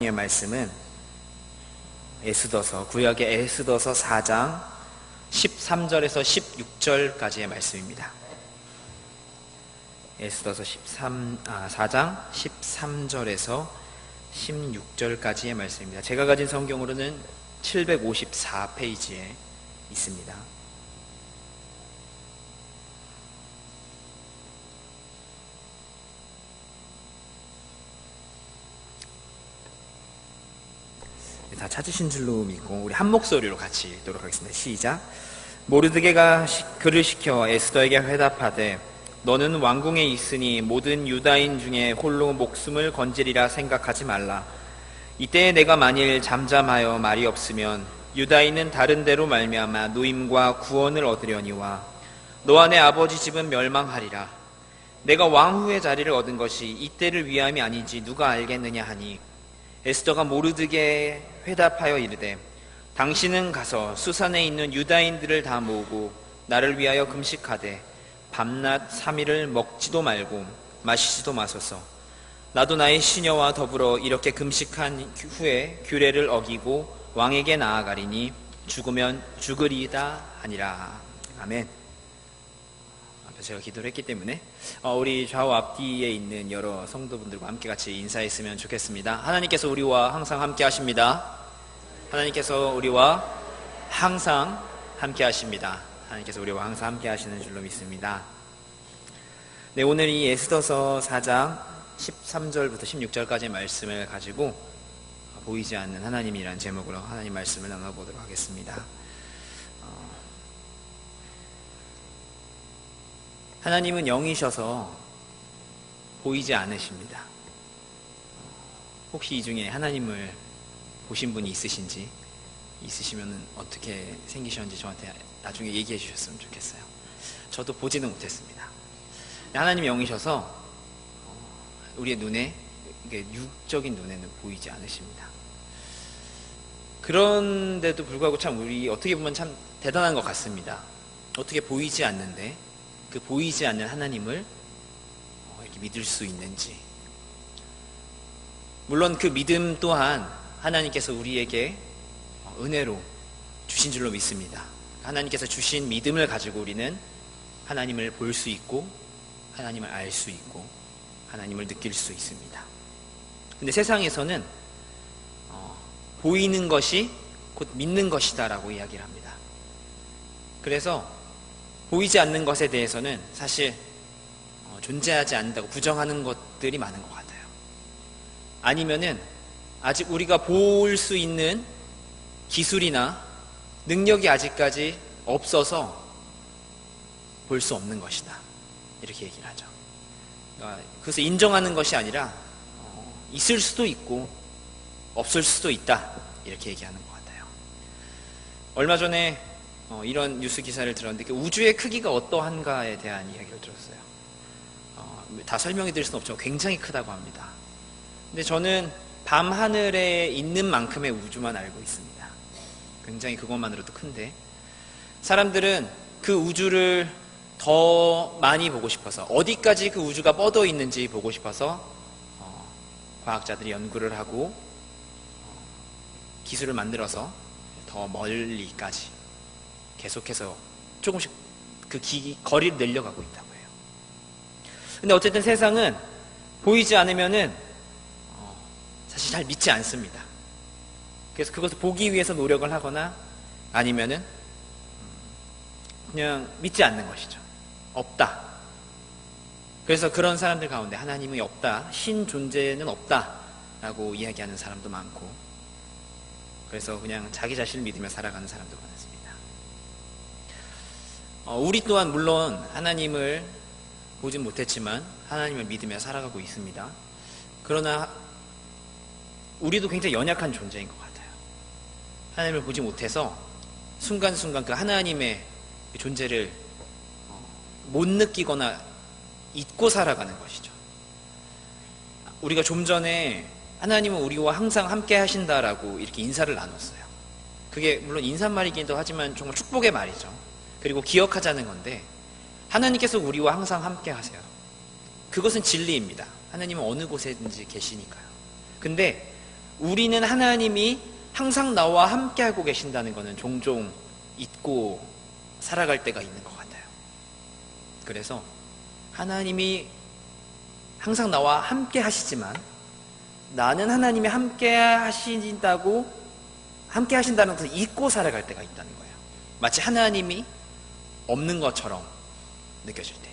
의 말씀은 구약의 에스더서 4장 13절에서 16절까지의 말씀입니다. 에스더서 4장 13절에서 16절까지의 말씀입니다. 제가 가진 성경으로는 754페이지에 있습니다. 다 찾으신 줄로 믿고 우리 한 목소리로 같이 읽도록 하겠습니다. 시작. 모르드게가 그를 시켜 에스더에게 회답하되 너는 왕궁에 있으니 모든 유다인 중에 홀로 목숨을 건지리라 생각하지 말라. 이때에 내가 만일 잠잠하여 말이 없으면 유다인은 다른 데로 말미암아 노임과 구원을 얻으려니와 너와 내 아버지 집은 멸망하리라. 내가 왕후의 자리를 얻은 것이 이때를 위함이 아니지 누가 알겠느냐 하니 에스더가 모르드게에 회답하여 이르되 당신은 가서 수산에 있는 유다인들을 다 모으고 나를 위하여 금식하되 밤낮 3일을 먹지도 말고 마시지도 마소서. 나도 나의 시녀와 더불어 이렇게 금식한 후에 규례를 어기고 왕에게 나아가리니 죽으면 죽으리이다 하니라. 아멘. 제가 기도를 했기 때문에 우리 좌우 앞뒤에 있는 여러 성도분들과 함께 같이 인사했으면 좋겠습니다. 하나님께서 우리와 항상 함께 하십니다. 하나님께서 우리와 항상 함께 하십니다. 하나님께서 우리와 항상 함께 하시는 줄로 믿습니다. 네, 오늘 이 에스더서 4장 13절부터 16절까지의 말씀을 가지고 보이지 않는 하나님이라는 제목으로 하나님 말씀을 나눠보도록 하겠습니다. 하나님은 영이셔서 보이지 않으십니다. 혹시 이 중에 하나님을 보신 분이 있으시면 어떻게 생기셨는지 저한테 나중에 얘기해 주셨으면 좋겠어요. 저도 보지는 못했습니다. 하나님이 영이셔서 우리의 눈에, 육적인 눈에는 보이지 않으십니다. 그런데도 불구하고 참 우리 어떻게 보면 참 대단한 것 같습니다. 어떻게 보이지 않는데 그 보이지 않는 하나님을 이렇게 믿을 수 있는지. 물론 그 믿음 또한 하나님께서 우리에게 은혜로 주신 줄로 믿습니다. 하나님께서 주신 믿음을 가지고 우리는 하나님을 볼 수 있고 하나님을 알 수 있고 하나님을 느낄 수 있습니다. 근데 세상에서는 보이는 것이 곧 믿는 것이다 라고 이야기를 합니다. 그래서 보이지 않는 것에 대해서는 사실 존재하지 않는다고 부정하는 것들이 많은 것 같아요. 아니면은 아직 우리가 볼 수 있는 기술이나 능력이 아직까지 없어서 볼 수 없는 것이다, 이렇게 얘기를 하죠. 그래서 인정하는 것이 아니라 있을 수도 있고 없을 수도 있다, 이렇게 얘기하는 것 같아요. 얼마 전에 이런 뉴스 기사를 들었는데 그 우주의 크기가 어떠한가에 대한 이야기를 들었어요. 다 설명해 드릴 수는 없지만 굉장히 크다고 합니다. 근데 저는 밤하늘에 있는 만큼의 우주만 알고 있습니다. 굉장히 그것만으로도 큰데 사람들은 그 우주를 더 많이 보고 싶어서, 어디까지 그 우주가 뻗어 있는지 보고 싶어서 과학자들이 연구를 하고 기술을 만들어서 더 멀리까지 계속해서 조금씩 그 거리를 내려가고 있다고 해요. 근데 어쨌든 세상은 보이지 않으면은 사실 잘 믿지 않습니다. 그래서 그것을 보기 위해서 노력을 하거나 아니면은 그냥 믿지 않는 것이죠. 없다. 그래서 그런 사람들 가운데 하나님이 없다, 신 존재는 없다 라고 이야기하는 사람도 많고, 그래서 그냥 자기 자신을 믿으며 살아가는 사람도 많습니다. 우리 또한 물론 하나님을 보진 못했지만 하나님을 믿으며 살아가고 있습니다. 그러나 우리도 굉장히 연약한 존재인 것 같아요. 하나님을 보지 못해서 순간순간 그 하나님의 존재를 못 느끼거나 잊고 살아가는 것이죠. 우리가 좀 전에 하나님은 우리와 항상 함께 하신다라고 이렇게 인사를 나눴어요. 그게 물론 인사말이기도 하지만 정말 축복의 말이죠. 그리고 기억하자는 건데, 하나님께서 우리와 항상 함께 하세요. 그것은 진리입니다. 하나님은 어느 곳에든지 계시니까요. 근데 우리는 하나님이 항상 나와 함께하고 계신다는 것은 종종 잊고 살아갈 때가 있는 것 같아요. 그래서 하나님이 항상 나와 함께 하시지만 나는 하나님이 함께 하신다는 것을 잊고 살아갈 때가 있다는 거예요. 마치 하나님이 없는 것처럼 느껴질 때.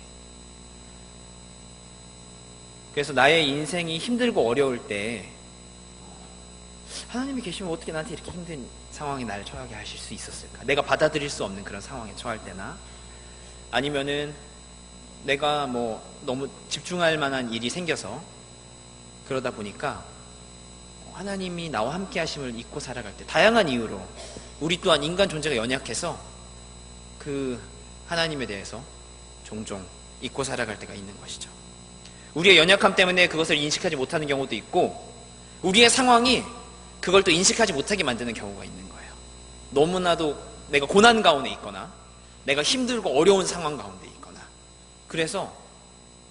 그래서 나의 인생이 힘들고 어려울 때 하나님이 계시면 어떻게 나한테 이렇게 힘든 상황에 나를 처하게 하실 수 있었을까? 내가 받아들일 수 없는 그런 상황에 처할 때나, 아니면은 내가 너무 집중할 만한 일이 생겨서 그러다 보니까 하나님이 나와 함께 하심을 잊고 살아갈 때, 다양한 이유로 우리 또한 인간 존재가 연약해서 그 하나님에 대해서 종종 잊고 살아갈 때가 있는 것이죠. 우리의 연약함 때문에 그것을 인식하지 못하는 경우도 있고, 우리의 상황이 그걸 또 인식하지 못하게 만드는 경우가 있는 거예요. 너무나도 내가 고난 가운데 있거나 내가 힘들고 어려운 상황 가운데 있거나, 그래서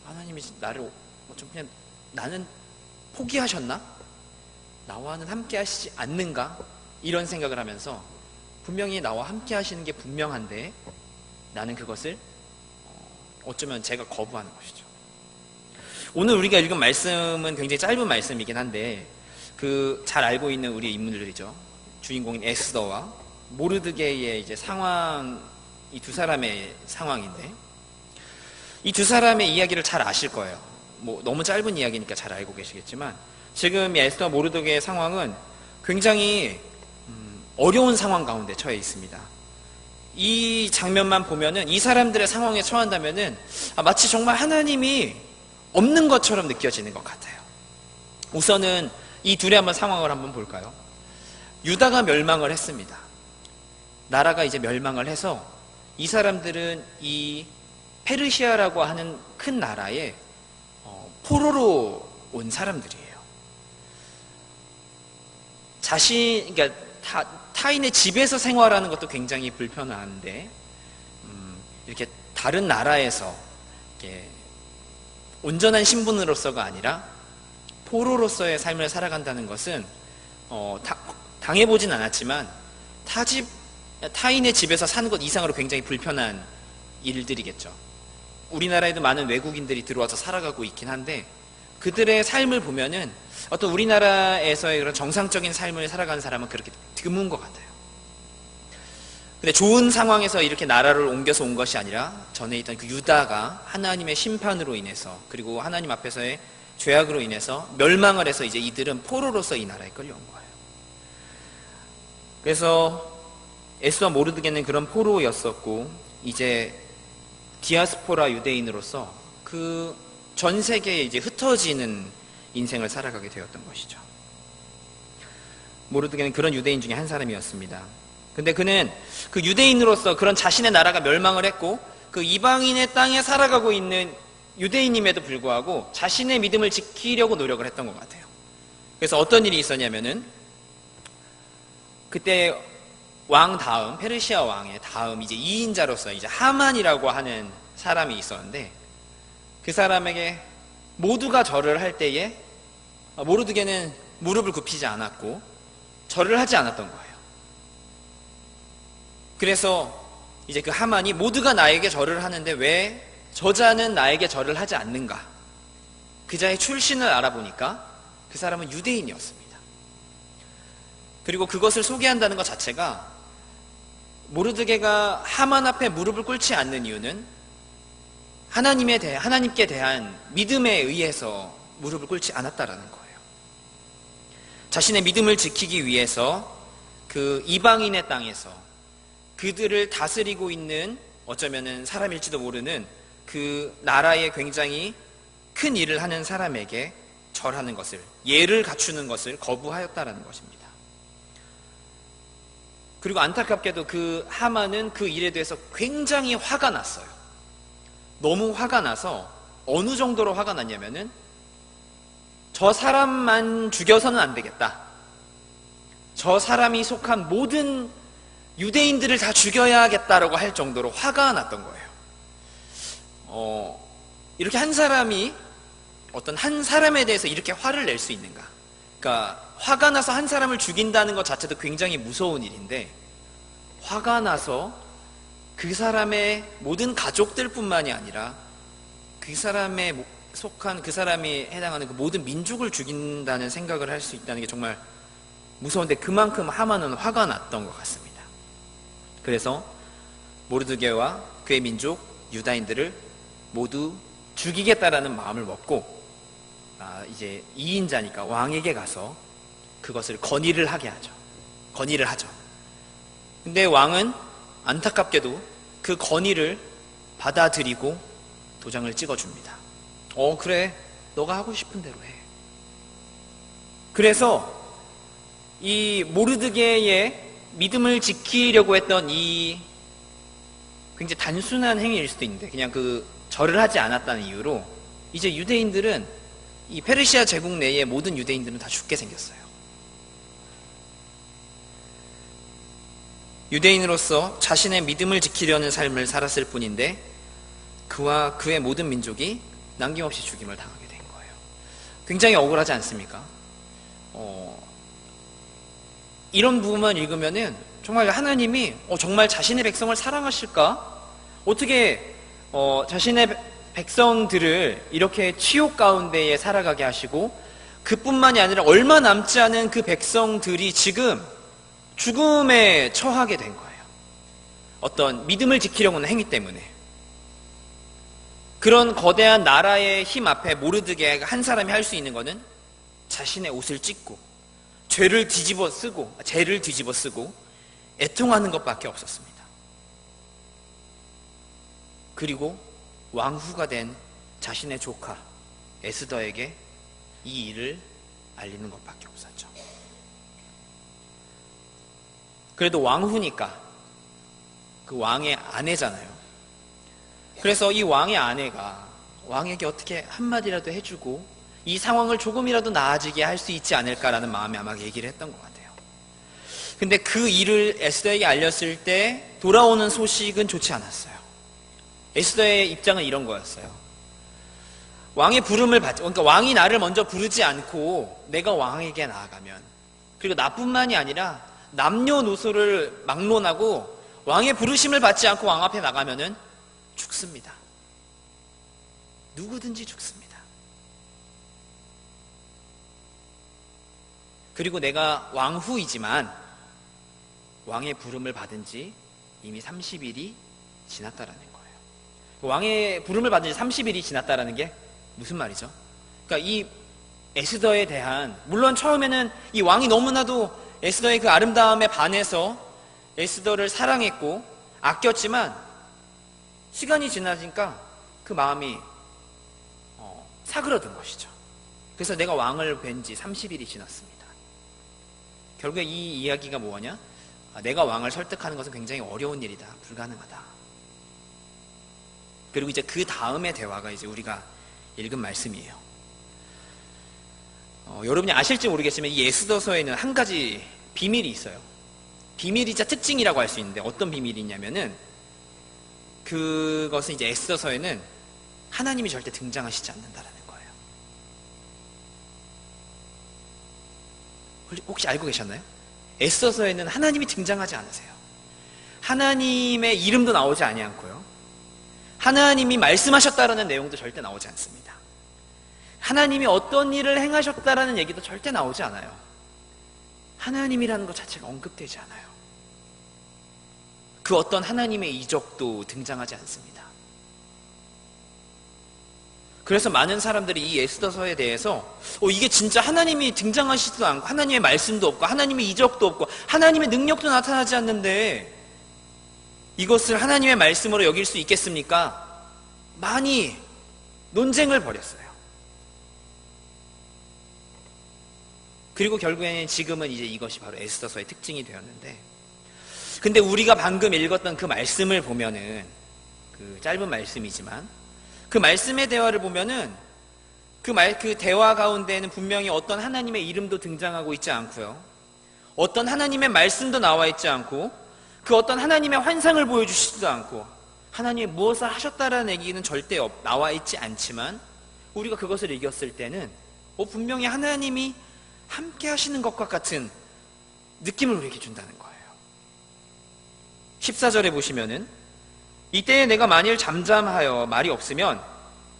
하나님이 나를 좀 그냥 나는 포기하셨나? 나와는 함께 하시지 않는가? 이런 생각을 하면서 분명히 나와 함께 하시는 게 분명한데 나는 그것을 어쩌면 제가 거부하는 것이죠. 오늘 우리가 읽은 말씀은 굉장히 짧은 말씀이긴 한데 잘 알고 있는 우리의 인물들이죠. 주인공인 에스더와 모르드게의 이제 상황, 이 두 사람의 상황인데, 이 두 사람의 이야기를 잘 아실 거예요. 너무 짧은 이야기니까 잘 알고 계시겠지만, 지금 에스더와 모르드게의 상황은 굉장히 어려운 상황 가운데 처해 있습니다. 이 장면만 보면은, 이 사람들의 상황에 처한다면은 마치 정말 하나님이 없는 것처럼 느껴지는 것 같아요. 우선은 이 둘의 상황을 한번 볼까요? 유다가 멸망을 했습니다. 나라가 이제 멸망을 해서 이 사람들은 이 페르시아라고 하는 큰 나라에 포로로 온 사람들이에요. 그러니까 타인의 집에서 생활하는 것도 굉장히 불편한데, 이렇게 다른 나라에서 이렇게 온전한 신분으로서가 아니라 포로로서의 삶을 살아간다는 것은 당해보진 않았지만 타인의 집에서 사는 것 이상으로 굉장히 불편한 일들이겠죠. 우리나라에도 많은 외국인들이 들어와서 살아가고 있긴 한데, 그들의 삶을 보면은 어떤 우리나라에서의 그런 정상적인 삶을 살아가는 사람은 그렇게 드문 것 같아요. 근데 좋은 상황에서 이렇게 나라를 옮겨서 온 것이 아니라 전에 있던 그 유다가 하나님의 심판으로 인해서, 그리고 하나님 앞에서의 죄악으로 인해서 멸망을 해서 이제 이들은 포로로서 이 나라에 끌려온 거예요. 그래서 에스더와 모르드게는 그런 포로였었고, 이제 디아스포라 유대인으로서 그 전 세계에 이제 흩어지는 인생을 살아가게 되었던 것이죠. 모르드게는 그런 유대인 중에 한 사람이었습니다. 근데 그는 그 유대인으로서 그런 자신의 나라가 멸망을 했고 그 이방인의 땅에 살아가고 있는 유대인임에도 불구하고 자신의 믿음을 지키려고 노력을 했던 것 같아요. 그래서 어떤 일이 있었냐면은, 그때 페르시아 왕의 다음 이제 2인자로서 이제 하만이라고 하는 사람이 있었는데, 그 사람에게 모두가 절을 할 때에 모르드게는 무릎을 굽히지 않았고 절을 하지 않았던 거예요. 그래서 이제 그 하만이 모두가 나에게 절을 하는데 왜 저자는 나에게 절을 하지 않는가? 그 자의 출신을 알아보니까 그 사람은 유대인이었습니다. 그리고 그것을 소개한다는 것 자체가, 모르드게가 하만 앞에 무릎을 꿇지 않는 이유는 하나님께 대한 믿음에 의해서 무릎을 꿇지 않았다라는 거예요. 자신의 믿음을 지키기 위해서 그 이방인의 땅에서 그들을 다스리고 있는, 어쩌면은 사람일지도 모르는 그 나라에 굉장히 큰 일을 하는 사람에게 절하는 것을, 예를 갖추는 것을 거부하였다라는 것입니다. 그리고 안타깝게도 그 하만은 그 일에 대해서 굉장히 화가 났어요. 너무 화가 나서 어느 정도로 화가 났냐면은, 저 사람만 죽여서는 안 되겠다. 저 사람이 속한 모든 유대인들을 다 죽여야겠다라고 할 정도로 화가 났던 거예요. 이렇게 한 사람이 어떤 한 사람에 대해서 이렇게 화를 낼 수 있는가? 그러니까 화가 나서 한 사람을 죽인다는 것 자체도 굉장히 무서운 일인데, 화가 나서 그 사람의 모든 가족들뿐만이 아니라 그 사람의 속한, 그 사람이 해당하는 그 모든 민족을 죽인다는 생각을 할 수 있다는 게 정말 무서운데, 그만큼 하만은 화가 났던 것 같습니다. 그래서 모르드게와 그의 민족 유다인들을 모두 죽이겠다라는 마음을 먹고, 이제 2인자니까 왕에게 가서 그것을 건의를 하게 하죠. 건의를 하죠. 근데 왕은 안타깝게도 그 건의를 받아들이고 도장을 찍어줍니다. 그래, 너가 하고 싶은 대로 해. 그래서 이 모르드게의 믿음을 지키려고 했던 이 굉장히 단순한 행위일 수도 있는데, 그냥 그 절을 하지 않았다는 이유로 이제 유대인들은, 이 페르시아 제국 내의 모든 유대인들은 다 죽게 생겼어요. 유대인으로서 자신의 믿음을 지키려는 삶을 살았을 뿐인데, 그와 그의 모든 민족이 남김없이 죽임을 당하게 된 거예요. 굉장히 억울하지 않습니까? 이런 부분만 읽으면은 정말 하나님이 정말 자신의 백성을 사랑하실까? 어떻게 자신의 백성들을 이렇게 치욕 가운데에 살아가게 하시고, 그뿐만이 아니라 얼마 남지 않은 그 백성들이 지금 죽음에 처하게 된 거예요. 어떤 믿음을 지키려고 하는 행위 때문에. 그런 거대한 나라의 힘 앞에 모르드게가 한 사람이 할 수 있는 거는 자신의 옷을 찢고 죄를 뒤집어 쓰고 애통하는 것밖에 없었습니다. 그리고 왕후가 된 자신의 조카 에스더에게 이 일을 알리는 것밖에 없었죠. 그래도 왕후니까 그 왕의 아내잖아요. 그래서 이 왕의 아내가 왕에게 어떻게 한마디라도 해주고 이 상황을 조금이라도 나아지게 할 수 있지 않을까라는 마음에 아마 얘기를 했던 것 같아요. 근데 그 일을 에스더에게 알렸을 때 돌아오는 소식은 좋지 않았어요. 에스더의 입장은 이런 거였어요. 왕의 부름을 받지, 그러니까 왕이 나를 먼저 부르지 않고 내가 왕에게 나아가면, 그리고 나뿐만이 아니라 남녀노소를 막론하고 왕의 부르심을 받지 않고 왕 앞에 나가면은 죽습니다. 누구든지 죽습니다. 그리고 내가 왕후이지만 왕의 부름을 받은 지 이미 30일이 지났다라는 거예요. 왕의 부름을 받은 지 30일이 지났다라는 게 무슨 말이죠? 그러니까 이 에스더에 대한, 물론 처음에는 이 왕이 너무나도 에스더의 그 아름다움에 반해서 에스더를 사랑했고 아꼈지만, 시간이 지나니까 그 마음이 사그러든 것이죠. 그래서 내가 왕을 뵌 지 30일이 지났습니다. 결국에 이 이야기가 뭐냐? 내가 왕을 설득하는 것은 굉장히 어려운 일이다. 불가능하다. 그리고 이제 그 다음의 대화가 이제 우리가 읽은 말씀이에요. 여러분이 아실지 모르겠지만 이 에스더서에는 한 가지 비밀이 있어요. 비밀이자 특징이라고 할 수 있는데, 어떤 비밀이 있냐면은, 그것은 이제 에스더서에는 하나님이 절대 등장하시지 않는다라는 거예요. 혹시 알고 계셨나요? 에스더서에는 하나님이 등장하지 않으세요. 하나님의 이름도 나오지 아니않고요, 하나님이 말씀하셨다라는 내용도 절대 나오지 않습니다. 하나님이 어떤 일을 행하셨다라는 얘기도 절대 나오지 않아요. 하나님이라는 것 자체가 언급되지 않아요. 그 어떤 하나님의 이적도 등장하지 않습니다. 그래서 많은 사람들이 이 에스더서에 대해서 이게 진짜 하나님이 등장하시지도 않고 하나님의 말씀도 없고 하나님의 이적도 없고 하나님의 능력도 나타나지 않는데 이것을 하나님의 말씀으로 여길 수 있겠습니까? 많이 논쟁을 벌였어요. 그리고 결국에는 지금은 이제 이것이 바로 에스더서의 특징이 되었는데, 근데 우리가 방금 읽었던 그 말씀을 보면은, 그 짧은 말씀이지만 그 말씀의 대화를 보면은 그 대화 가운데에는 분명히 어떤 하나님의 이름도 등장하고 있지 않고요, 어떤 하나님의 말씀도 나와 있지 않고, 그 어떤 하나님의 환상을 보여주시지도 않고, 하나님이 무엇을 하셨다라는 얘기는 절대 나와 있지 않지만, 우리가 그것을 읽었을 때는 분명히 하나님이 함께 하시는 것과 같은 느낌을 우리에게 준다는 거예요. 14절에 보시면은 이때에 내가 만일 잠잠하여 말이 없으면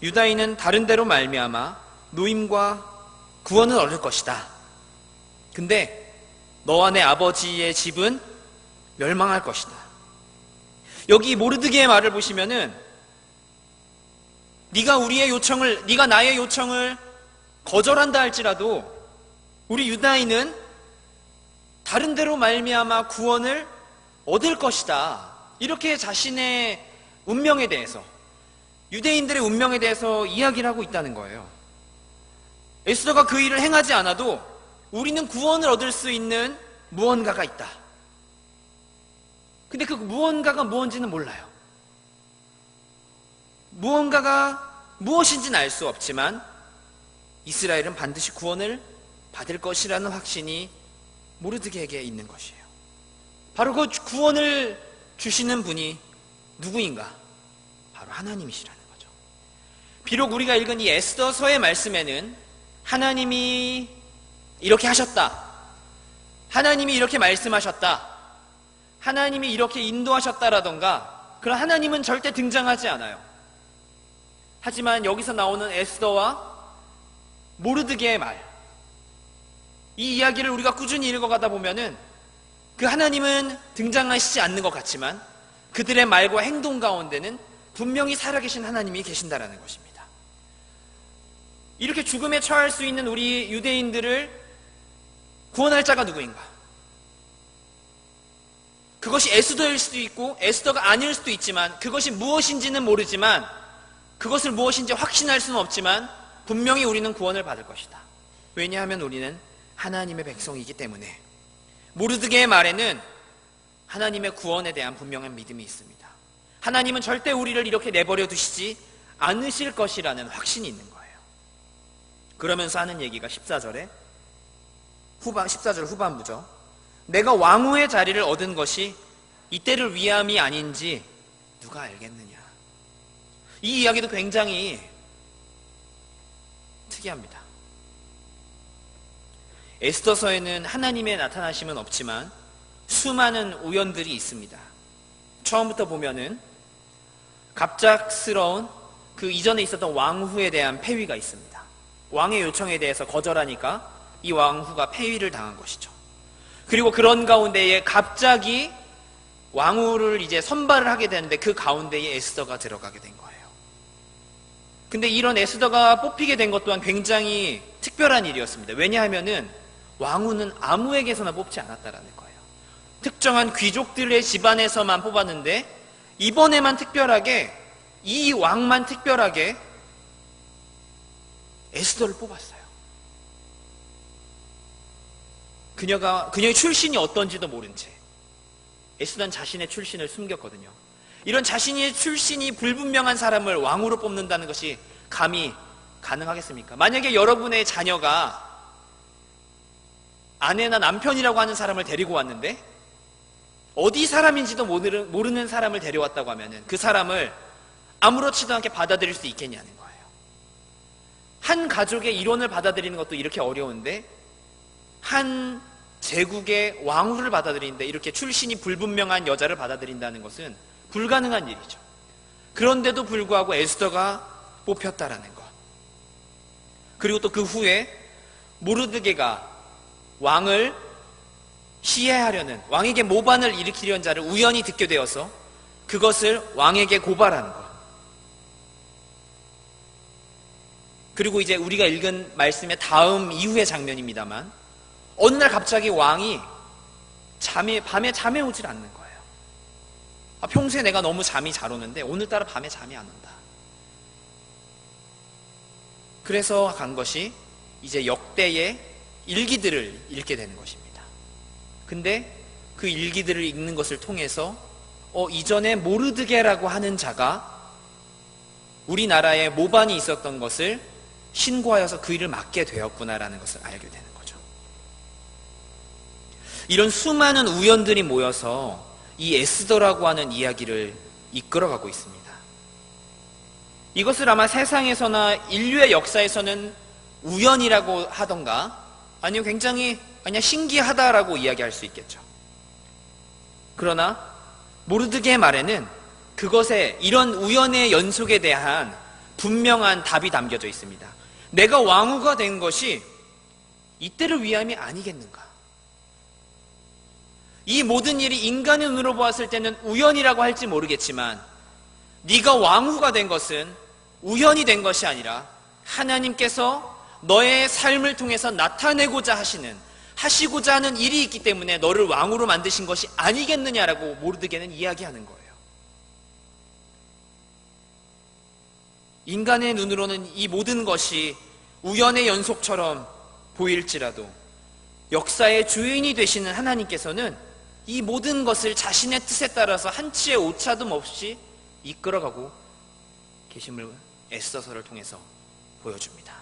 유다인은 다른 데로 말미암아 노임과 구원을 얻을 것이다. 근데 너와 내 아버지의 집은 멸망할 것이다. 여기 모르드게의 말을 보시면은 네가 나의 요청을 거절한다 할지라도 우리 유다인은 다른 데로 말미암아 구원을 얻을 것이다. 이렇게 자신의 운명에 대해서, 유대인들의 운명에 대해서 이야기를 하고 있다는 거예요. 에스더가 그 일을 행하지 않아도 우리는 구원을 얻을 수 있는 무언가가 있다. 근데 그 무언가가 무엇인지는 몰라요. 무언가가 무엇인지는 알 수 없지만 이스라엘은 반드시 구원을 받을 것이라는 확신이 모르드게에게 있는 것이에요. 바로 그 구원을 주시는 분이 누구인가? 바로 하나님이시라는 거죠. 비록 우리가 읽은 이 에스더서의 말씀에는 하나님이 이렇게 하셨다, 하나님이 이렇게 말씀하셨다, 하나님이 이렇게 인도하셨다라던가 그런 하나님은 절대 등장하지 않아요. 하지만 여기서 나오는 에스더와 모르드게의 말, 이 이야기를 우리가 꾸준히 읽어가다 보면은 그 하나님은 등장하시지 않는 것 같지만 그들의 말과 행동 가운데는 분명히 살아계신 하나님이 계신다라는 것입니다. 이렇게 죽음에 처할 수 있는 우리 유대인들을 구원할 자가 누구인가? 그것이 에스더일 수도 있고 에스더가 아닐 수도 있지만, 그것이 무엇인지는 모르지만, 그것을 무엇인지 확신할 수는 없지만 분명히 우리는 구원을 받을 것이다. 왜냐하면 우리는 하나님의 백성이기 때문에. 모르드게의 말에는 하나님의 구원에 대한 분명한 믿음이 있습니다. 하나님은 절대 우리를 이렇게 내버려 두시지 않으실 것이라는 확신이 있는 거예요. 그러면서 하는 얘기가 14절 후반부죠. 내가 왕후의 자리를 얻은 것이 이때를 위함이 아닌지 누가 알겠느냐. 이 이야기도 굉장히 특이합니다. 에스더서에는 하나님의 나타나심은 없지만 수많은 우연들이 있습니다. 처음부터 보면은 갑작스러운 그 이전에 있었던 왕후에 대한 폐위가 있습니다. 왕의 요청에 대해서 거절하니까 이 왕후가 폐위를 당한 것이죠. 그리고 그런 가운데에 갑자기 왕후를 이제 선발을 하게 되는데 그 가운데에 에스더가 들어가게 된 거예요. 근데 이런 에스더가 뽑히게 된 것 또한 굉장히 특별한 일이었습니다. 왜냐하면은 왕후는 아무에게서나 뽑지 않았다라는 거예요. 특정한 귀족들의 집안에서만 뽑았는데 이번에만 특별하게, 이 왕만 특별하게 에스더를 뽑았어요. 그녀의 출신이 어떤지도 모른 채 에스더는 자신의 출신을 숨겼거든요. 이런 자신의 출신이 불분명한 사람을 왕으로 뽑는다는 것이 감히 가능하겠습니까? 만약에 여러분의 자녀가 아내나 남편이라고 하는 사람을 데리고 왔는데 어디 사람인지도 모르는 사람을 데려왔다고 하면 그 사람을 아무렇지도 않게 받아들일 수 있겠냐는 거예요. 한 가족의 일원을 받아들이는 것도 이렇게 어려운데 한 제국의 왕후를 받아들이는데 이렇게 출신이 불분명한 여자를 받아들인다는 것은 불가능한 일이죠. 그런데도 불구하고 에스더가 뽑혔다라는 것. 그리고 또 그 후에 모르드게가 왕을 시해하려는, 왕에게 모반을 일으키려는 자를 우연히 듣게 되어서 그것을 왕에게 고발하는 것. 그리고 이제 우리가 읽은 말씀의 다음 이후의 장면입니다만 어느 날 갑자기 왕이 밤에 잠에 오질 않는 거예요. 평소에 내가 너무 잠이 잘 오는데 오늘따라 밤에 잠이 안 온다. 그래서 간 것이 이제 역대의 일기들을 읽게 되는 것입니다. 근데 그 일기들을 읽는 것을 통해서 이전에 모르드게라고 하는 자가 우리나라에 모반이 있었던 것을 신고하여서 그 일을 맡게 되었구나라는 것을 알게 되는 거죠. 이런 수많은 우연들이 모여서 이 에스더라고 하는 이야기를 이끌어가고 있습니다. 이것을 아마 세상에서나 인류의 역사에서는 우연이라고 하던가 아니면 굉장히 그냥 신기하다라고 이야기할 수 있겠죠. 그러나 모르드게의 말에는 그것에 이런 우연의 연속에 대한 분명한 답이 담겨져 있습니다. 내가 왕후가 된 것이 이때를 위함이 아니겠는가? 이 모든 일이 인간의 눈으로 보았을 때는 우연이라고 할지 모르겠지만 네가 왕후가 된 것은 우연이 된 것이 아니라 하나님께서 너의 삶을 통해서 나타내고자 하시고자 하는 일이 있기 때문에 너를 왕으로 만드신 것이 아니겠느냐라고 모르드게는 이야기하는 거예요. 인간의 눈으로는 이 모든 것이 우연의 연속처럼 보일지라도 역사의 주인이 되시는 하나님께서는 이 모든 것을 자신의 뜻에 따라서 한치의 오차도 없이 이끌어가고 계심을 에스더서를 통해서 보여줍니다.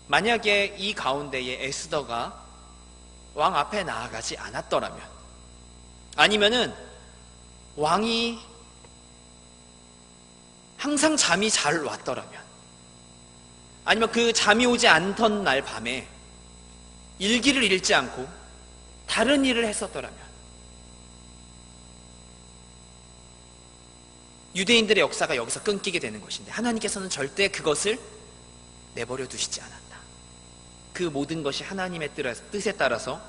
만약에 이 가운데에 에스더가 왕 앞에 나아가지 않았더라면, 아니면은 왕이 항상 잠이 잘 왔더라면, 아니면 그 잠이 오지 않던 날 밤에 일기를 읽지 않고 다른 일을 했었더라면 유대인들의 역사가 여기서 끊기게 되는 것인데, 하나님께서는 절대 그것을 내버려 두시지 않았다. 그 모든 것이 하나님의 뜻에 따라서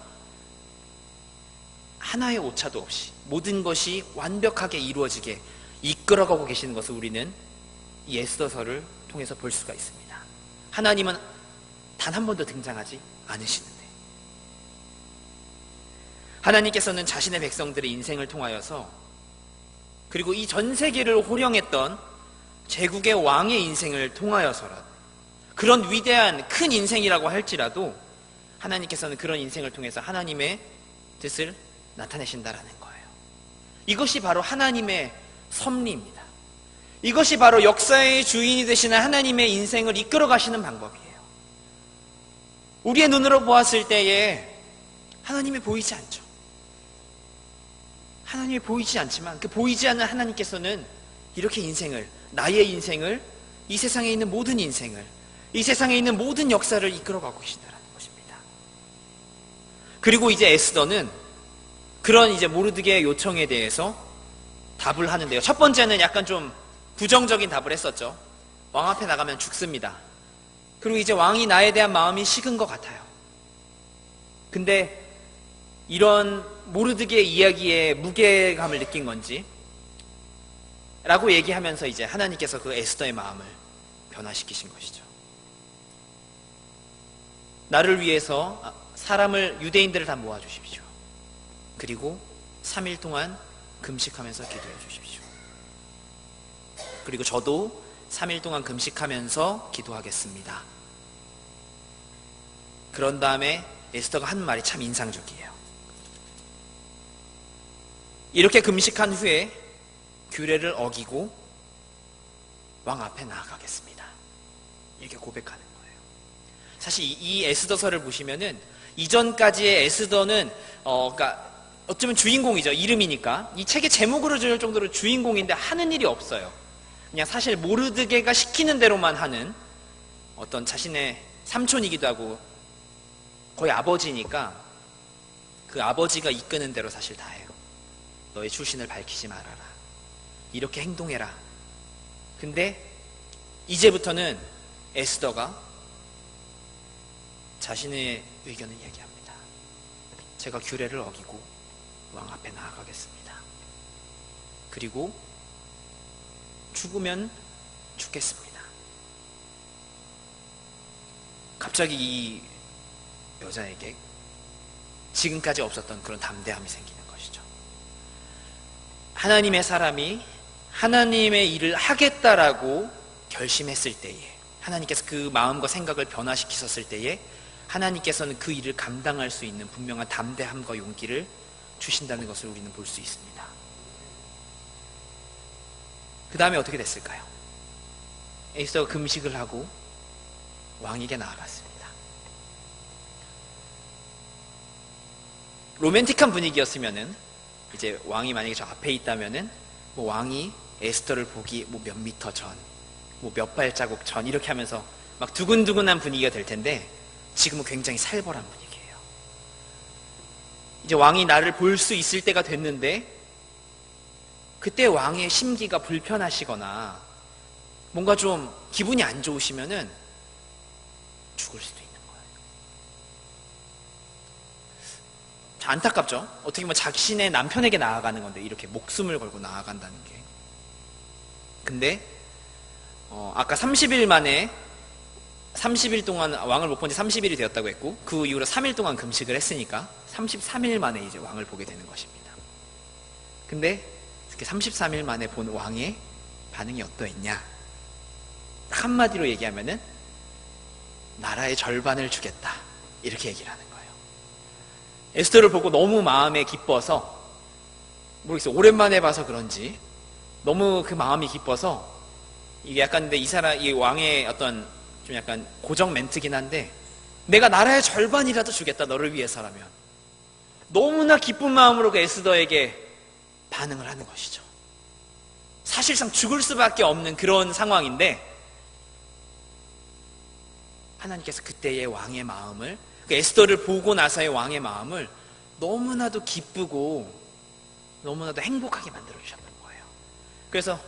하나의 오차도 없이 모든 것이 완벽하게 이루어지게 이끌어가고 계시는 것을 우리는 이 에스더서를 통해서 볼 수가 있습니다. 하나님은 단 한 번도 등장하지 않으시는데, 하나님께서는 자신의 백성들의 인생을 통하여서, 그리고 이 전 세계를 호령했던 제국의 왕의 인생을 통하여서라도, 그런 위대한 큰 인생이라고 할지라도 하나님께서는 그런 인생을 통해서 하나님의 뜻을 나타내신다라는 거예요. 이것이 바로 하나님의 섭리입니다. 이것이 바로 역사의 주인이 되시는 하나님의 인생을 이끌어 가시는 방법이에요. 우리의 눈으로 보았을 때에 하나님이 보이지 않죠. 하나님이 보이지 않지만 그 보이지 않는 하나님께서는 이렇게 인생을, 나의 인생을, 이 세상에 있는 모든 인생을, 이 세상에 있는 모든 역사를 이끌어가고 계신다는 것입니다. 그리고 이제 에스더는 그런 이제 모르드게의 요청에 대해서 답을 하는데요. 첫 번째는 약간 좀 부정적인 답을 했었죠. 왕 앞에 나가면 죽습니다. 그리고 이제 왕이 나에 대한 마음이 식은 것 같아요. 근데 이런 모르드게의 이야기에 무게감을 느낀 건지 라고 얘기하면서 이제 하나님께서 그 에스더의 마음을 변화시키신 것이죠. 나를 위해서 사람을, 유대인들을 다 모아주십시오. 그리고 3일 동안 금식하면서 기도해 주십시오. 그리고 저도 3일 동안 금식하면서 기도하겠습니다. 그런 다음에 에스더가 한 말이 참 인상적이에요. 이렇게 금식한 후에 규례를 어기고 왕 앞에 나아가겠습니다. 이렇게 고백하는 거예요. 사실 이 에스더서를 보시면은 이전까지의 에스더는 그러니까 어쩌면 주인공이죠. 이름이니까 이 책의 제목으로 지을 정도로 주인공인데 하는 일이 없어요. 그냥 사실 모르드게가 시키는 대로만 하는 어떤 자신의 삼촌이기도 하고 거의 아버지니까 그 아버지가 이끄는 대로 사실 다 해요. 너의 출신을 밝히지 말아라. 이렇게 행동해라. 근데 이제부터는 에스더가 자신의 의견을 얘기합니다. 제가 규례를 어기고 왕 앞에 나아가겠습니다. 그리고 죽으면 죽겠습니다. 갑자기 이 여자에게 지금까지 없었던 그런 담대함이 생기는 것이죠. 하나님의 사람이 하나님의 일을 하겠다라고 결심했을 때에, 하나님께서 그 마음과 생각을 변화시키셨을 때에 하나님께서는 그 일을 감당할 수 있는 분명한 담대함과 용기를 주신다는 것을 우리는 볼 수 있습니다. 그 다음에 어떻게 됐을까요? 에스더가 금식을 하고 왕에게 나아갔습니다. 로맨틱한 분위기였으면은, 이제 왕이 만약에 저 앞에 있다면은 뭐 왕이 에스더를 보기 뭐 몇 미터 전, 뭐 몇 발자국 전 이렇게 하면서 막 두근두근한 분위기가 될 텐데, 지금은 굉장히 살벌한 분위기예요. 이제 왕이 나를 볼 수 있을 때가 됐는데 그때 왕의 심기가 불편하시거나 뭔가 좀 기분이 안 좋으시면은 죽을 수도 있는 거예요. 참 안타깝죠? 어떻게 보면 자신의 남편에게 나아가는 건데 이렇게 목숨을 걸고 나아간다는 게. 근데 아까 30일 만에 30일 동안 왕을 못 본 지 30일이 되었다고 했고 그 이후로 3일 동안 금식을 했으니까 33일 만에 이제 왕을 보게 되는 것입니다. 근데 이렇게 33일 만에 본 왕의 반응이 어떠했냐? 딱 한마디로 얘기하면은 나라의 절반을 주겠다 이렇게 얘기를 하는 거예요. 에스더를 보고 너무 마음에 기뻐서 모르겠어요. 오랜만에 봐서 그런지 너무 그 마음이 기뻐서 이게 약간 근데 이 왕의 어떤 좀 약간 고정 멘트긴 한데 내가 나라의 절반이라도 주겠다 너를 위해서라면 너무나 기쁜 마음으로 그 에스더에게 반응을 하는 것이죠. 사실상 죽을 수밖에 없는 그런 상황인데 하나님께서 그때의 왕의 마음을 그 에스더를 보고 나서의 왕의 마음을 너무나도 기쁘고 너무나도 행복하게 만들어 주셨던 거예요. 그래서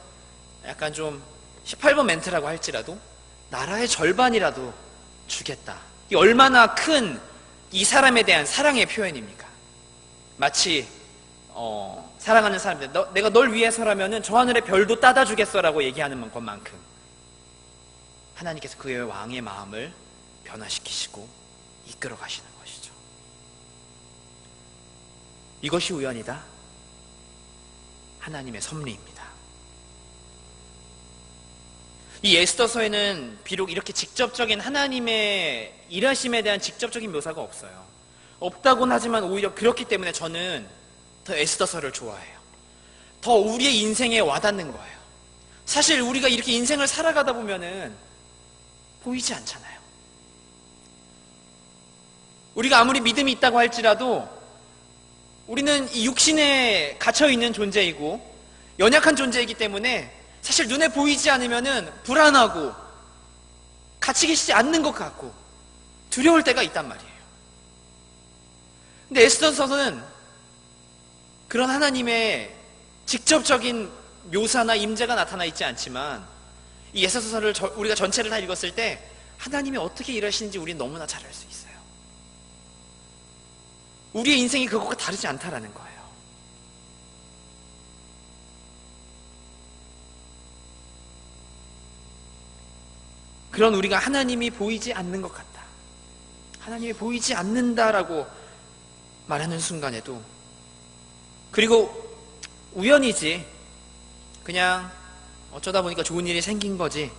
약간 좀 18번 멘트라고 할지라도 나라의 절반이라도 주겠다. 이 얼마나 큰 이 사람에 대한 사랑의 표현입니까? 마치 사랑하는 사람들 내가 널 위해서라면 저 하늘의 별도 따다 주겠어라고 얘기하는 것만큼 하나님께서 그의 왕의 마음을 변화시키시고 이끌어 가시는 것이죠. 이것이 우연이다? 하나님의 섭리입니다. 이 에스더서에는 비록 이렇게 직접적인 하나님의 일하심에 대한 직접적인 묘사가 없어요. 없다고는 하지만 오히려 그렇기 때문에 저는 더 에스더서를 좋아해요. 더 우리의 인생에 와닿는 거예요. 사실 우리가 이렇게 인생을 살아가다 보면은 보이지 않잖아요. 우리가 아무리 믿음이 있다고 할지라도 우리는 이 육신에 갇혀있는 존재이고 연약한 존재이기 때문에 사실 눈에 보이지 않으면은 불안하고 같이 계시지 않는 것 같고 두려울 때가 있단 말이에요. 근데 에스더서는 그런 하나님의 직접적인 묘사나 임재가 나타나 있지 않지만 이 에스더서를 우리가 전체를 다 읽었을 때 하나님이 어떻게 일하시는지 우리는 너무나 잘 알 수 있어요. 우리의 인생이 그것과 다르지 않다라는 거예요. 그런 우리가 하나님이 보이지 않는 것 같다. 하나님이 보이지 않는다라고 말하는 순간에도 그리고 우연이지 그냥 어쩌다 보니까 좋은 일이 생긴 거지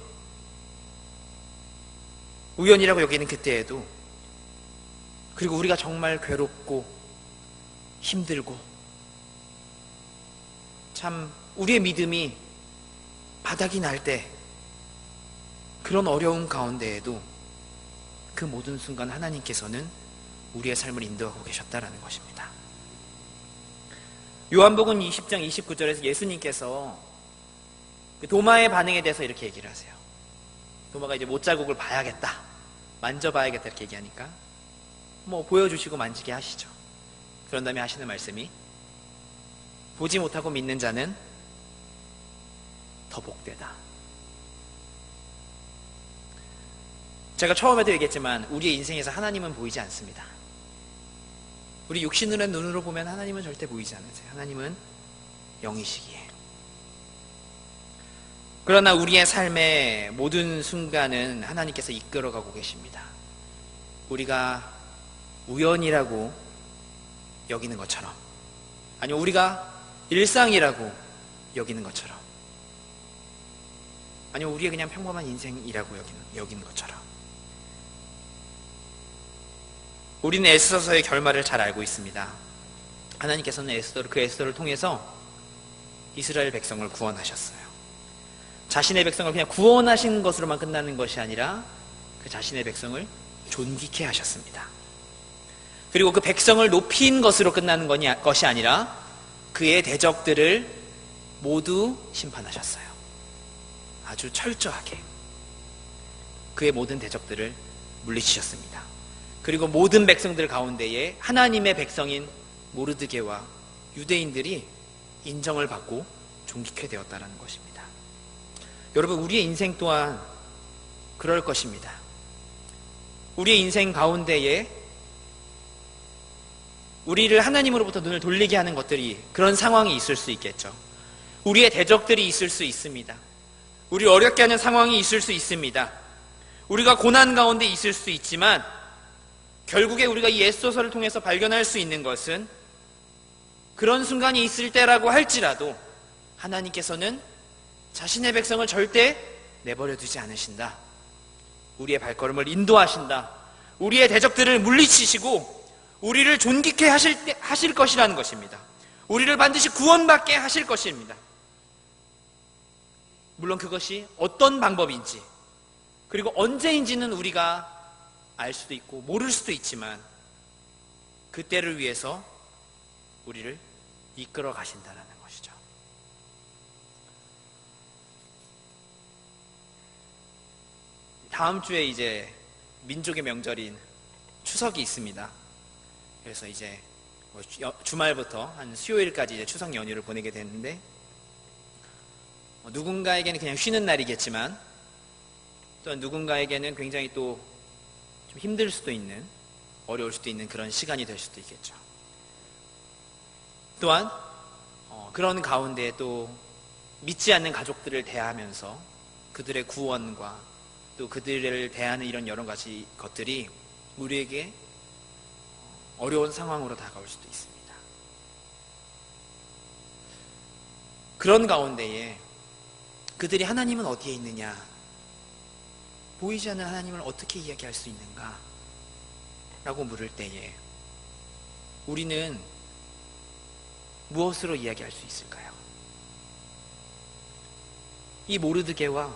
우연이라고 여기는 그때에도 그리고 우리가 정말 괴롭고 힘들고 참 우리의 믿음이 바닥이 날 때 그런 어려운 가운데에도 그 모든 순간 하나님께서는 우리의 삶을 인도하고 계셨다라는 것입니다. 요한복음 20장 29절에서 예수님께서 도마의 반응에 대해서 이렇게 얘기를 하세요. 도마가 이제 못자국을 봐야겠다, 만져봐야겠다 이렇게 얘기하니까 뭐 보여주시고 만지게 하시죠. 그런 다음에 하시는 말씀이 보지 못하고 믿는 자는 더 복되다. 제가 처음에도 얘기했지만 우리의 인생에서 하나님은 보이지 않습니다. 우리 육신의 눈으로 보면 하나님은 절대 보이지 않으세요. 하나님은 영이시기에. 그러나 우리의 삶의 모든 순간은 하나님께서 이끌어가고 계십니다. 우리가 우연이라고 여기는 것처럼 아니면 우리가 일상이라고 여기는 것처럼 아니면 우리의 그냥 평범한 인생이라고 여기는 것처럼 우리는 에스더서의 결말을 잘 알고 있습니다. 하나님께서는 그 에스더를 통해서 이스라엘 백성을 구원하셨어요. 자신의 백성을 그냥 구원하신 것으로만 끝나는 것이 아니라 그 자신의 백성을 존귀케 하셨습니다. 그리고 그 백성을 높인 것으로 끝나는 것이 아니라 그의 대적들을 모두 심판하셨어요. 아주 철저하게 그의 모든 대적들을 물리치셨습니다. 그리고 모든 백성들 가운데에 하나님의 백성인 모르드게와 유대인들이 인정을 받고 존귀케 되었다는 것입니다. 여러분, 우리의 인생 또한 그럴 것입니다. 우리의 인생 가운데에 우리를 하나님으로부터 눈을 돌리게 하는 것들이, 그런 상황이 있을 수 있겠죠. 우리의 대적들이 있을 수 있습니다. 우리를 어렵게 하는 상황이 있을 수 있습니다. 우리가 고난 가운데 있을 수 있지만 결국에 우리가 이 에스더서를 통해서 발견할 수 있는 것은, 그런 순간이 있을 때라고 할지라도 하나님께서는 자신의 백성을 절대 내버려 두지 않으신다. 우리의 발걸음을 인도하신다. 우리의 대적들을 물리치시고 우리를 존귀케 하실 것이라는 것입니다. 우리를 반드시 구원받게 하실 것입니다. 물론 그것이 어떤 방법인지, 그리고 언제인지는 우리가 알 수도 있고 모를 수도 있지만, 그때를 위해서 우리를 이끌어 가신다는 것이죠. 다음 주에 이제 민족의 명절인 추석이 있습니다. 그래서 이제 주말부터 한 수요일까지 이제 추석 연휴를 보내게 되는데, 누군가에게는 그냥 쉬는 날이겠지만 또 누군가에게는 굉장히 또 좀 힘들 수도 있는, 어려울 수도 있는 그런 시간이 될 수도 있겠죠. 또한 그런 가운데 또 믿지 않는 가족들을 대하면서 그들의 구원과 또 그들을 대하는 이런 여러 가지 것들이 우리에게 어려운 상황으로 다가올 수도 있습니다. 그런 가운데에 그들이 하나님은 어디에 있느냐, 보이지 않는 하나님을 어떻게 이야기할 수 있는가 라고 물을 때에 우리는 무엇으로 이야기할 수 있을까요? 이 모르드게와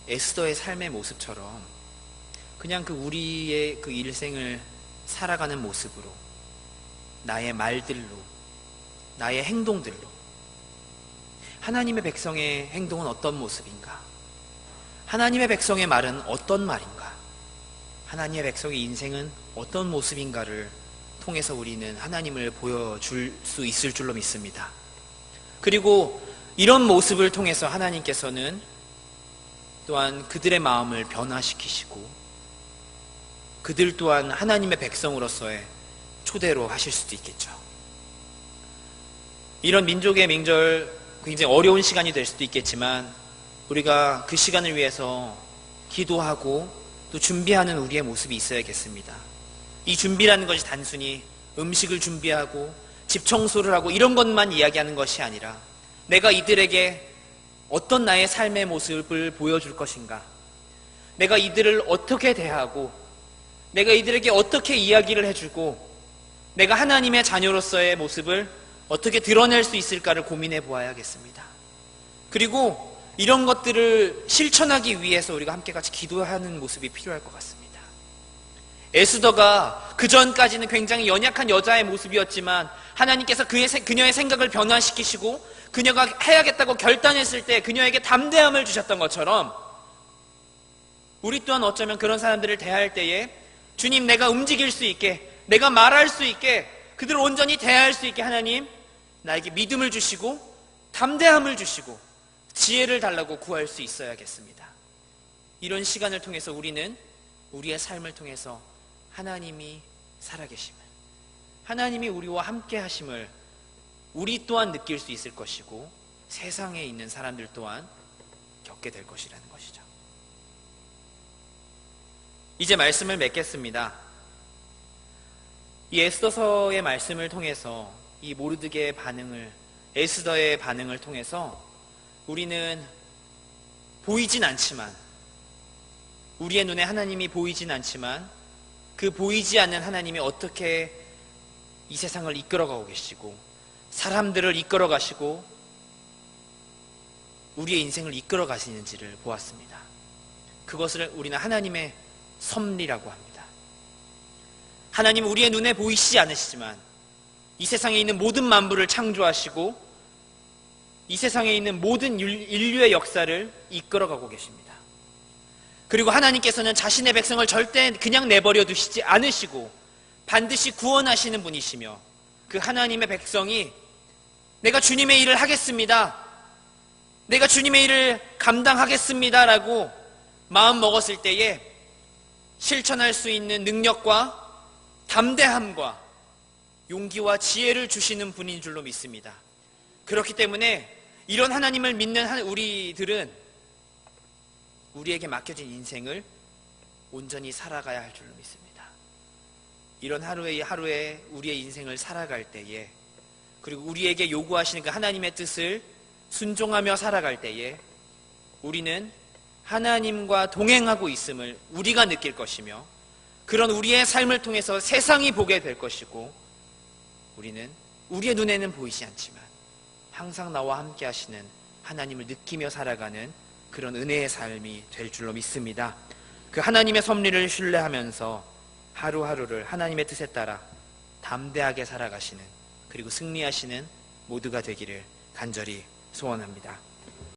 에스더의 삶의 모습처럼 그냥 우리의 그 일생을 살아가는 모습으로, 나의 말들로, 나의 행동들로 하나님의 백성의 행동은 어떤 모습인가? 하나님의 백성의 말은 어떤 말인가? 하나님의 백성의 인생은 어떤 모습인가를 통해서 우리는 하나님을 보여줄 수 있을 줄로 믿습니다. 그리고 이런 모습을 통해서 하나님께서는 또한 그들의 마음을 변화시키시고 그들 또한 하나님의 백성으로서의 초대로 하실 수도 있겠죠. 이런 민족의 명절, 굉장히 어려운 시간이 될 수도 있겠지만 우리가 그 시간을 위해서 기도하고 또 준비하는 우리의 모습이 있어야겠습니다. 이 준비라는 것이 단순히 음식을 준비하고 집 청소를 하고 이런 것만 이야기하는 것이 아니라, 내가 이들에게 어떤 나의 삶의 모습을 보여줄 것인가, 내가 이들을 어떻게 대하고 내가 이들에게 어떻게 이야기를 해주고 내가 하나님의 자녀로서의 모습을 어떻게 드러낼 수 있을까를 고민해 보아야겠습니다. 그리고 이런 것들을 실천하기 위해서 우리가 함께 같이 기도하는 모습이 필요할 것 같습니다. 에스더가 그 전까지는 굉장히 연약한 여자의 모습이었지만 하나님께서 그녀의 생각을 변화시키시고 그녀가 해야겠다고 결단했을 때 그녀에게 담대함을 주셨던 것처럼, 우리 또한 어쩌면 그런 사람들을 대할 때에 주님, 내가 움직일 수 있게, 내가 말할 수 있게, 그들을 온전히 대할 수 있게 하나님 나에게 믿음을 주시고 담대함을 주시고 지혜를 달라고 구할 수 있어야겠습니다. 이런 시간을 통해서 우리는 우리의 삶을 통해서 하나님이 살아계심을, 하나님이 우리와 함께 하심을 우리 또한 느낄 수 있을 것이고 세상에 있는 사람들 또한 겪게 될 것이라는 것이죠. 이제 말씀을 맺겠습니다. 이 에스더서의 말씀을 통해서 이 모르드게의 반응을, 에스더의 반응을 통해서 우리는 보이진 않지만, 우리의 눈에 하나님이 보이진 않지만 그 보이지 않는 하나님이 어떻게 이 세상을 이끌어가고 계시고 사람들을 이끌어가시고 우리의 인생을 이끌어가시는지를 보았습니다. 그것을 우리는 하나님의 섭리라고 합니다. 하나님은 우리의 눈에 보이시지 않으시지만 이 세상에 있는 모든 만물을 창조하시고 이 세상에 있는 모든 인류의 역사를 이끌어가고 계십니다. 그리고 하나님께서는 자신의 백성을 절대 그냥 내버려 두시지 않으시고 반드시 구원하시는 분이시며, 그 하나님의 백성이 내가 주님의 일을 하겠습니다, 내가 주님의 일을 감당하겠습니다 라고 마음 먹었을 때에 실천할 수 있는 능력과 담대함과 용기와 지혜를 주시는 분인 줄로 믿습니다. 그렇기 때문에 이런 하나님을 믿는 우리들은 우리에게 맡겨진 인생을 온전히 살아가야 할 줄로 믿습니다. 이런 하루에 우리의 인생을 살아갈 때에, 그리고 우리에게 요구하시는 그 하나님의 뜻을 순종하며 살아갈 때에 우리는 하나님과 동행하고 있음을 우리가 느낄 것이며, 그런 우리의 삶을 통해서 세상이 보게 될 것이고, 우리는 우리의 눈에는 보이지 않지만 항상 나와 함께 하시는 하나님을 느끼며 살아가는 그런 은혜의 삶이 될 줄로 믿습니다. 그 하나님의 섭리를 신뢰하면서 하루하루를 하나님의 뜻에 따라 담대하게 살아가시는, 그리고 승리하시는 모두가 되기를 간절히 소원합니다.